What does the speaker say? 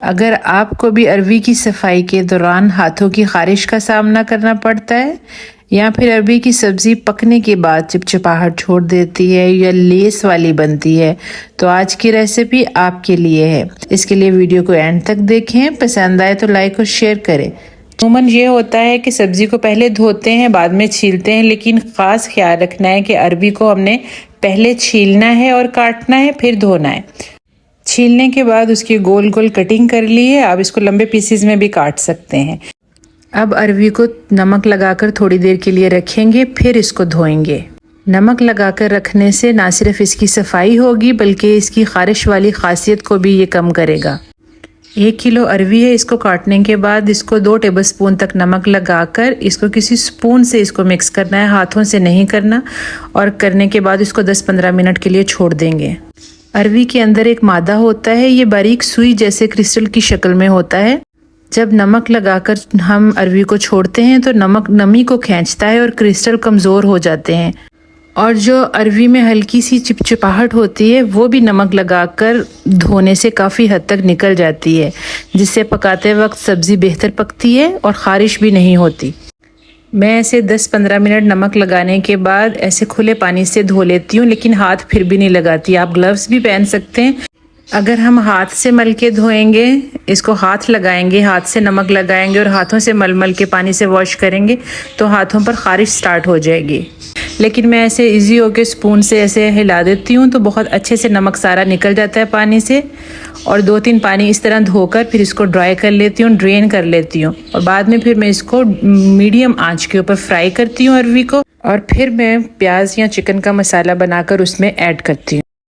अगर आपको भी अरवी की सफाई के दौरान हाथों की खारिश का सामना करना पड़ता है या फिर अरवी की सब्जी पकने के बाद चिपचिपाहट छोड़ देती है या लेस वाली बनती है, तो आज की रेसिपी आपके लिए है। इसके लिए वीडियो को एंड तक देखें, पसंद आए तो लाइक और शेयर करें। अमूमन ये होता है कि सब्जी को पहले धोते हैं बाद में छीलते हैं, लेकिन ख़ास ख्याल रखना है कि अरवी को हमने पहले छीलना है और काटना है, फिर धोना है। छीलने के बाद उसकी गोल गोल कटिंग कर ली है। आप इसको लंबे पीसेस में भी काट सकते हैं। अब अरवी को नमक लगाकर थोड़ी देर के लिए रखेंगे, फिर इसको धोएंगे। नमक लगाकर रखने से ना सिर्फ इसकी सफाई होगी बल्कि इसकी खारिश वाली खासियत को भी ये कम करेगा। 1 किलो अरवी है। इसको काटने के बाद इसको 2 टेबलस्पून तक नमक लगाकर इसको किसी स्पून से इसको मिक्स करना है, हाथों से नहीं करना। और करने के बाद इसको 10-15 मिनट के लिए छोड़ देंगे। अरवी के अंदर एक मादा होता है, ये बारीक सुई जैसे क्रिस्टल की शक्ल में होता है। जब नमक लगाकर हम अरवी को छोड़ते हैं तो नमक नमी को खींचता है और क्रिस्टल कमज़ोर हो जाते हैं। और जो अरवी में हल्की सी चिपचिपाहट होती है वो भी नमक लगाकर धोने से काफ़ी हद तक निकल जाती है, जिससे पकाते वक्त सब्ज़ी बेहतर पकती है और ख़ारिश भी नहीं होती। मैं ऐसे 10-15 मिनट नमक लगाने के बाद ऐसे खुले पानी से धो लेती हूँ, लेकिन हाथ फिर भी नहीं लगाती। आप ग्लव्स भी पहन सकते हैं। अगर हम हाथ से मल के धोएंगे, इसको हाथ लगाएंगे, हाथ से नमक लगाएंगे और हाथों से मल के पानी से वॉश करेंगे तो हाथों पर खारिश स्टार्ट हो जाएगी। लेकिन मैं ऐसे इजी होके स्पून से ऐसे हिला देती हूँ तो बहुत अच्छे से नमक सारा निकल जाता है पानी से। और 2-3 पानी इस तरह धोकर फिर इसको ड्राई कर लेती हूँ, ड्रेन कर लेती हूँ। और बाद में फिर मैं इसको मीडियम आंच के ऊपर फ्राई करती हूँ अरवी को। और फिर मैं प्याज या चिकन का मसाला बनाकर उसमें ऐड करती हूँ।